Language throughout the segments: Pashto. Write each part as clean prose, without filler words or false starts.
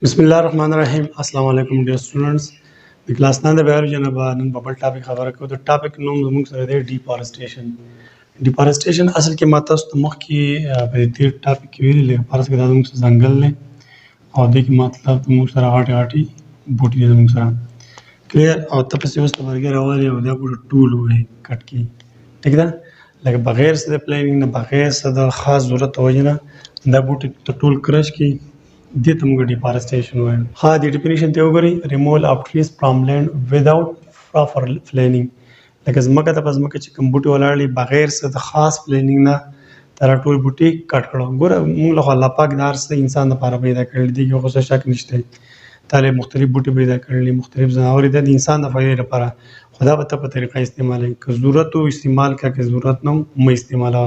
Bismillahirrahmanirrahim. Assalamu alaikum dear students. The class 9 the biology and none bubble topic خبره کو the topic نوم زموږ سره دی deforestation. Deforestation اصل کې ماته ست مخ کې په دې ټاپک کې ویل فرض کړه زموږ ځنګل نه او د کې مطلب زموږ سره غاټي بوټي زموږ سره کلیر او تاسو اوس تمرګه راوړی او دا ګور ټول وې کټ کې ٹھیک ده لکه بغیر څه د پلانینګ نه بغیر څه د خاص ضرورت وجنه دا بوټي ټول کرش کې دې ته موږ deforestation وایو. ها د ډیفینیشن ته وګورئ removal of trees from land without proper planning. لکه ځمکه ته په ځمکه چې کوم بوټي ولاړ بغیر څه د خاص پلانینګ نه تر ټول بوټي کټ کړو. ګوره موږ له الله پاک دار څه انسان لپاره پیدا کړل دي یو څه شک نشته. تعالی مختلف بوټي پیدا کړل مختلف ځناور د انسان د فائدې لپاره خدا به ته په طریقه استعمالوي. که ضرورت او استعمال کا که ضرورت نه مې استعماله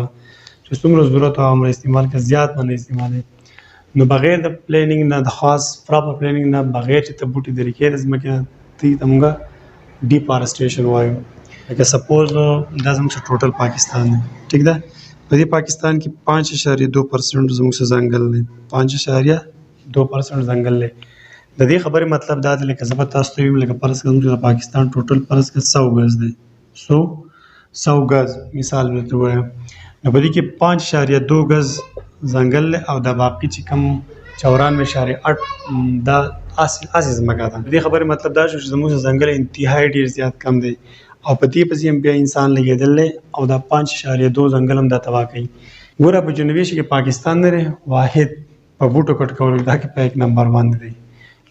چې څومره ضرورت او مې استعمال کا زیات باندې استعمالوي. نو بغیر د پلانینګ نه د خاص پراپر پلانینګ نه بغیر چې ته بوټي د ریکې د ځمکې ته موږ ډیفارسټیشن وایو. لکه سپوز دا زموږ ټوټل پاکستان دی ټیک ده په دې پاکستان کې 5.2% زموږ ځنګل دی 5.2% ځنګل دی. د دې خبرې مطلب دا دی لکه زه به تاسو ته ویم لکه فرض کړم چې د پاکستان ټوټل فرض کړه 100 غز دی 100 غز مثال ورته وایم نو په دې کې 5.2 غز ځنګل او د باقي چې کوم 94.8 دا اصل ځمکه ده. دې خبرې مطلب دا شو چې زموږ ځنګل انتهایی ډیر زیات کم دی او په دې پسې بیا انسان لګېدل او دا 5.2 ځنګل هم دا تباه کوي. ګوره په جنوبي کې پاکستان نه واحد په بوټو کټ کول دا کې په 1 نمبر باندې دی.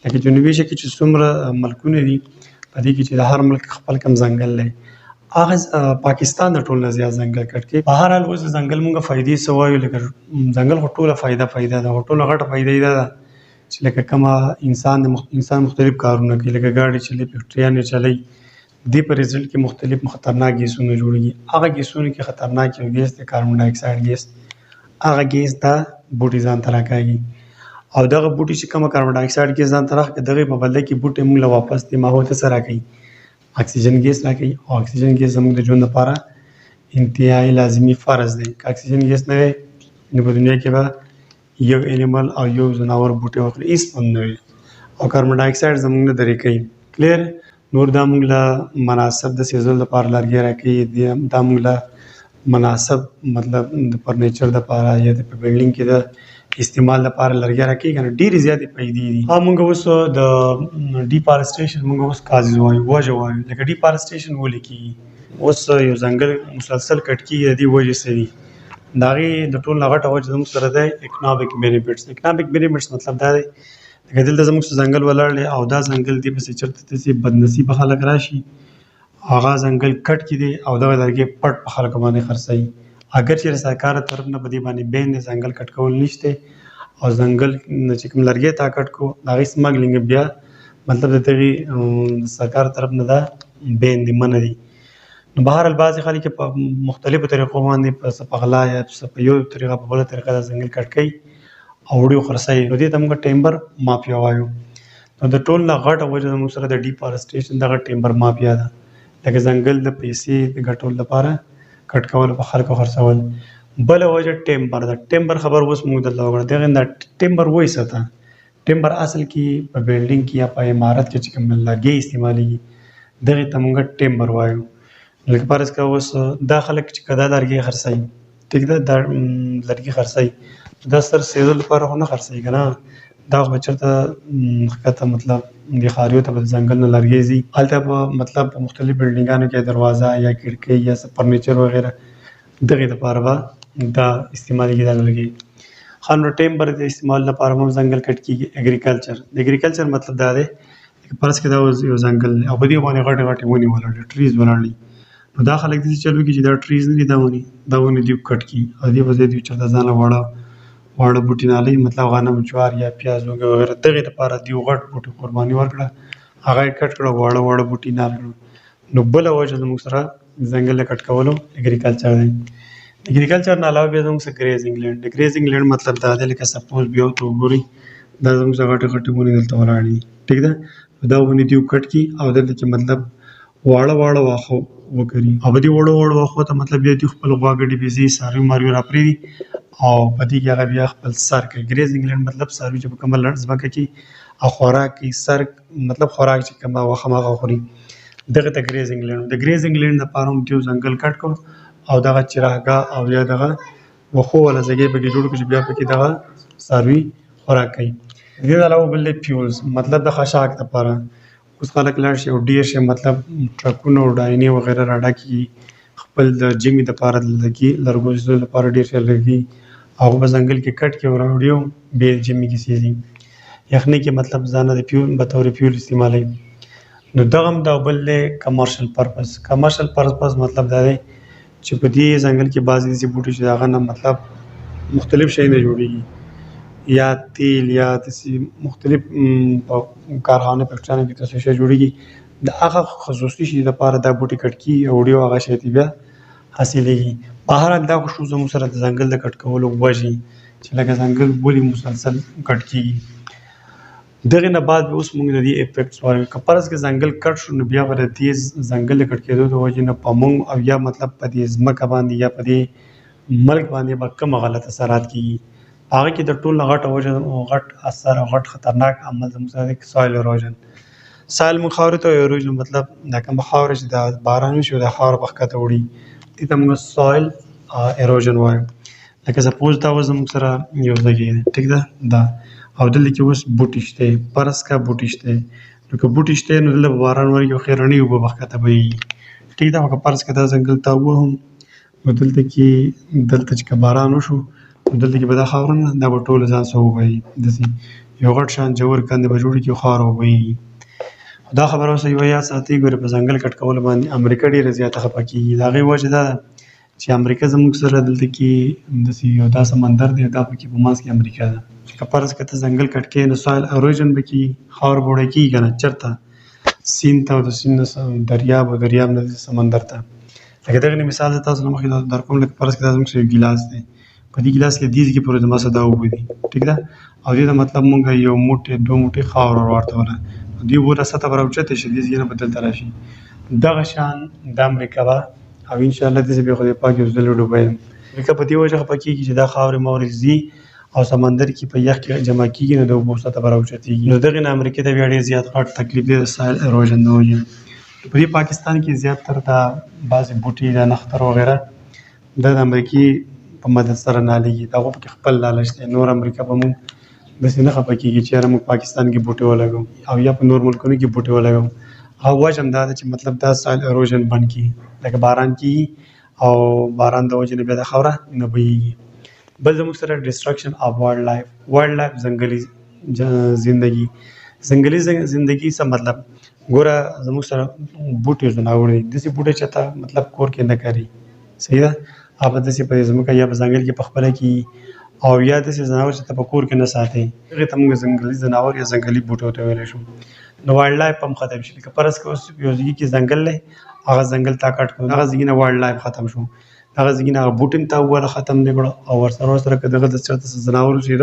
لکه جنوبي کې چې څومره ملکونه دي په دې کې چې د هر ملک خپل کم ځنګل دی هغه پاکستان د ټول نه زیات ځنګل کټ کې. په هر حال اوس ځنګل مونږه فائدې سوایو لکه ځنګل ټوله فائدہ ده ټوله غټه فائدې ده چې لکه کما انسان مختلف کارونه کوي لکه ګاډي چلی فیکټریانې چلی دې په ریزلټ کې مختلف خطرناک ګیسونه جوړیږي. هغه ګیسونه کې خطرناک یو ګیس دی کاربن ډای اکساید ګیس. هغه ګیس دا بوټي ځان ته راکاږي او دغه بوټي چې کوم کاربن ډای اکساید ګیس ځان ته راکاږي دغه په بدله کې بوټي موږ له واپس د ماحول ته سره کوي اکسیجن ګیس راکوي او اکسیجن ګیس زموږ د ژوند لپاره انتهایی لازمي فرض دی. که اکسیجن ګیس نه وي نو په دنیا کې به یو انیمل او یو ځناور بوټي وکړي هېڅ هم نه وي او کاربن ډای اکساید زموږ نه درې کوي کلیر. نور دا موږ له مناسب د سیزل لپاره لرګي راکوي دا موږ له مناسب مطلب د فرنیچر لپاره یا د بلډینګ کې د استعمال لپاره لرګي راکوي کنه ډېرې زیاتې فایدې دي. موږ اوس د ډیفارسټیشن موږ اوس کاز وایو وجه وایو لکه ډیفارسټیشن ولې کېږي اوس یو ځنګل مسلسل کټ کېږي د دې وجې څه دي د هغې د ټول نه غټه وجه زموږ سره دی اکنامک بینیفټس مطلب دا دی لکه دلته زموږ ځنګل ولاړ دی او دا ځنګل دې پسې چېرته داسې بدنصیبه خلک راشي هغه ځنګل کټ کړي دی او دغه لرګي پټ په خلکو باندې خرڅوي. اگر چې سرکار طرف نه په دې باندې بین دی ځنګل کټ کول نشته او ځنګل چې کوم لرګي تا کټ کو د هغې سمګلینګ بیا مطلب د دغې سرکار طرف نه دا بین دی منع دي. نو بهرحال بعضې خلک په مختلفو طریقو باندې څه په غلا یا څه په یو طریقه په بله طریقه دا ځنګل کټ کوي او وړي خرڅوي نو دې ته موږ ټیمبر مافیا وایو. نو د ټول نه غټه وجه زموږ سره د ډیفارسټیشن دغه ټیمبر مافیا ده لکه ځنګل د پیسې د ګټلو لپاره کټ کول په خلکو خرڅول. بله وجه ټیمبر ده. ټیمبر خبر اوس موږ دلته وکړه دغه دا ټیمبر وایي څه ته ټیمبر اصل کې په بلډینګ کې یا په عمارت کې چې کوم لرګي استعمالیږي دغې ته موږ ټیمبر وایو. لکه فرض کړه اوس دا خلک چې که دا لرګي خرڅوي ټیک ده دا لرګي خرڅوي دا سر سیزو لپاره خو نه خرڅوي که نه دا خو به چېرته ښکته مطلب د ښاریو ته به د ځنګل نه لرګي ځي هلته به مطلب په مختلف بلډینګانو کې دروازه یا کړکۍ یا څه فرنیچر وغیره دغې دپاره به دا استعمالېږي دا لرګي. ښه نو ټیمبر د استعمال لپاره هم ځنګل کټ کېږي. اګریکلچر د اګریکلچر مطلب دا دی فرض کړه دا یو ځنګل دی او په دې باندې غټې غټې ونې ولاړ دي ټریز ولاړ دي نو دا خلک داسې چل وکړي چې دا ټریز نه دي دا ونې دوی کټ کړي او دې په ځای دوی چېرته ځان له واړه بوټي نالوي مطلب غنم جوار یا پیاز وغیره دغې دپاره دوی غټ بوټي قرباني ورکړه هغه یې کټ کړه واړه بوټي نال کړو. نو بله وجه زموږ سره ځنګل کټ کولو اګریکلچر دی. اګریکلچر نه علاوه بیا زموږ سره ګریزینګ لینډ د ګریزینګ لینډ مطلب دا دی لکه سپوز بیا ورته وګورئ دا زموږ سره غټې ونې دلته ولاړې دي ټیک ده دا ونې دوی کټ کړي او دلته کې مطلب واړه واښه وکړي او په دې وړو وخت ته مطلب بیا دوی خپل غواګډي بيزي ساروي ماروي راپري او په دې کې هغه بیا خپل سر کوي ګریزینګ لند مطلب ساروي چې په کومه لړ ځمکه کې او خوراک کې سر مطلب خوراک چې کومه وخمه خوري دغه ته ګریزینګ لند د ګریزینګ لند لپاره هم دیو ځنګل کټ کو او دغه چراغا او یا دغه وخو ولا ځای به کې جوړ کړي بیا په کې دغه ساروي خوراک کوي دې علاوه بل فیولز مطلب د خشاک لپاره اوس خلک لاړ شي او ډیر شي مطلب ټرکونه او ډاینې وغیرہ راډا کی خپل د جمی د لپاره لګي لرګوزو لپاره ډیر شي لګي او په ځنګل کې کټ کې وراوړیو به جمی کې سيزي یخني کې مطلب ځانه د پیول به تور پیول استعمالي نو دغه د بل کمرشل پرپس مطلب دا دی چې په دې ځنګل کې بعضي دي بوټي چې داغه نه مطلب مختلف شي نه جوړيږي یا تیل یا مختلف کارخانه فیکټریانو کې تاسو شي جوړيږي د هغه خصوصي شي د لپاره د بوټي کټکی او ډیو هغه شي بیا حاصلېږي بهر دا خو شو زموږ سره د ځنګل د کټ کولو وږي چې لکه ځنګل بولی مسلسل کټ کیږي دغه نه بعد اوس موږ د دې افیکټس وایو کپرس کې ځنګل کټ شو نو بیا ور تیز ځنګل کټ کېدو د وجې نه پمون او یا مطلب په دې ځمکه باندې یا په دې ملک باندې به کوم غلط اثرات کیږي هغه کې د ټول غټ وجه غټ اثر غټ خطرناک عمل زموږ سره سویل اروژن سایل مخاورې ته اروژن مطلب دا کوم خاور چې د باران شو د خاور په خطه وړي دې ته موږ سویل اروژن وایو لکه سپوز دا زموږ سره یو ځای ټیک ده دا او دلته کې اوس بوټي شته پرس کا بوټي شته نو که بوټي شته نو دلته باران ورګي خیرنی وب وخته به ټیک ده که پرس کا دا ځنګل تا و هم دلته چې باران وشو دلته کې به دا خاورونه دا به ټول ځان سو وي دسي یو غټ شان جوړ کاندې به جوړي کې خار وي دا خبره اوس یو یا ساتي ګوره په ځنګل کټ کول باندې امریکا ډیره زیاته خپکی دا غي وجه ده چې امریکا زموږ سره دلته کې دسي یو دا سمندر دی دا پکې په ماس کې امریکا ده چې کپرس کته ځنګل کټ کې نو سویل اروژن به کې خاور بوړی کې کنه چرته سین ته د سین دریاب او دریاب نه سمندر ته لکه دغه مثال تاسو مخکې در کوم لکه پرس کته زموږ سره ګلاس دی په دې ګلاس کې دیږي پورې د مسه دا وبدي ټیک ده او دې مطلب مونږ یو موټه دوه موټه خاور ورته وره دی ور سره براوچته شي دې نه بدل تراشي دغه شان د امریکا با او ان شاء الله دې به خو پاک یو ځل ډوبای امریکا په دې وجه پکې چې دا خاور مورزي او سمندر کې په یخ کې جمع کیږي نو د وبو سره براوچتيږي نو دغه امریکا ته بیا ډیر زیات غټ تکلیف دی سایل اروژن نو یې په پاکستان کې زیات تر دا بعض بوټي د نختر وغیرہ د امریکای په مدد سره نه لګي دا په خپل لالچ دی نور امریکا په مون د سینه خپکیږي چې موږ پاکستان کې بوټي ولګو او یا په نور ملکونو کې بوټي ولګو او وجه هم دا چې مطلب دا سایل اروژن بند کی لکه باران کی او باران د وجه نه بیا د خوره نه بهیږي بل زموږ سره ډیسټرکشن اف وایلډ لایف ځنګلي زندگی څه مطلب ګوره زموږ سره بوټي جوړول دي دسی بوټي چته مطلب کور کې نه کوي صحیح ده اوب د سي په زمکه یا په ځنګل کې پخپله کی او یا د سي زناور چې په کور کې نه ساتي هغه ته موږ ځنګلي زناور یا ځنګلي بوټو ته ویل شو نو وایلډ لایف هم ختم شي که پرس کې اوس یو ځای کې ځنګل له هغه ځنګل تا کټ کړو هغه ځای نه وایلډ لایف ختم شو هغه ځای نه بوټم تا وره ختم نه کړو او ورسره کداغه د چرته زناور شي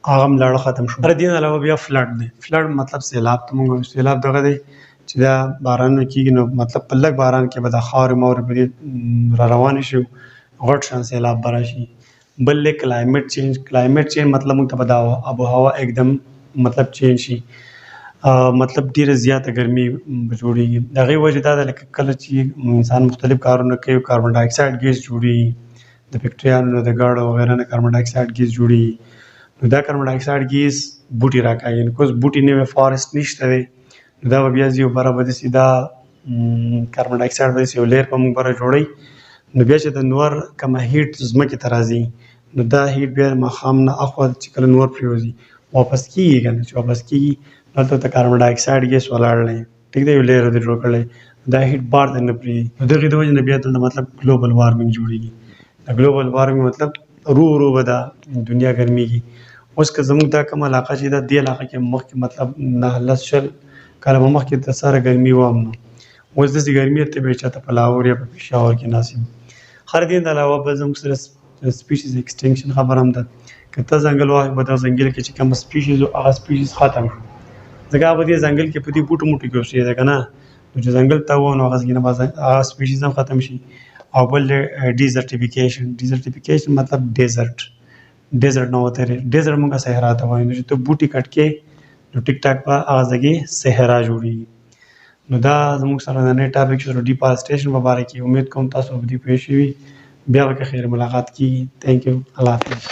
هغه ملاړه ختم شو پر دې علاوه بیا فلډ دی فلډ مطلب سیلاب ته موږ سیلاب دغه دی چې دا باران کېږي نو مطلب په لږ باران کې به د خاورې مورې په دې را روان شي غټ شان سیلاب به راشي بل کلایمیټ چینج مطلب موږ ته به دا آب و هوا एकदम مطلب چینج شي مطلب ډیره زیاته ګرمي به جوړېږي د هغې وجه دا ده لکه کله چې انسان مختلف کارونه کوي کاربن ډای اکساید ګیس جوړېږي د فیکټریانو نه د ګاډو وغیره نه کاربن ډای اکساید ګیس جوړېږي نو دا کاربن ډای اکساید ګیس بوټي راکاږي نو کوس بوټي نه فارست نشته دی دا بیا یو برابر دي سیدا کاربن ډای اکساید به یو لیر په موږ بره جوړي نو بیا چې د نور کوم هیټ زمکه ترازی نو دا هیټ بیا مخام نه اخو چې کله نور پریوزي واپس کیږي کنه چې واپس کیږي نو ته کاربن ډای اکساید ګیس ولاړلې ټیک دی یو لیر دې جوړ کړل دا هیټ بار نه پری دغه د وجه نه بیا ته مطلب ګلوبل وارمنګ جوړیږي دا ګلوبل وارمنګ مطلب رو ودا دنیا ګرميږي اوس که زموږ دا کوم علاقه چې دا دی علاقه کې مخکې مطلب نه لسل کله مخکې د سره ګرمي وام نو اوس د ګرمي ته به چاته په لاهور یا په پېښور کې ناسم هر دین علاوه به زموږ سره سپیشیز ایکسټینکشن خبر هم ده که ته ځنګل وای په دا ځنګل کې چې کوم سپیشیز او هغه سپیشیز ختم شو ځکه په دې ځنګل کې په دې بوټو موټو کې اوسې ده کنه نو چې ځنګل ته و نو هغه ځای نه به هغه سپیشیز هم ختم شي. او بل دی ډیزرټیفیکیشن مطلب ډیزرټ نه وته ډیزرټ موږ صحرا ته وایو. نو چې ته بوټي کټ کې نو ټیک ټاک به هغه ځای صحرا جوړېږي. نو دا زموږ سره نننی ټاپک شو ډیفارسټیشن په باره کې. امید کوم تاسو به دې پوه شوي. بیا به که خیر ملاقات کېږي. تھینک یو. الله حافظ.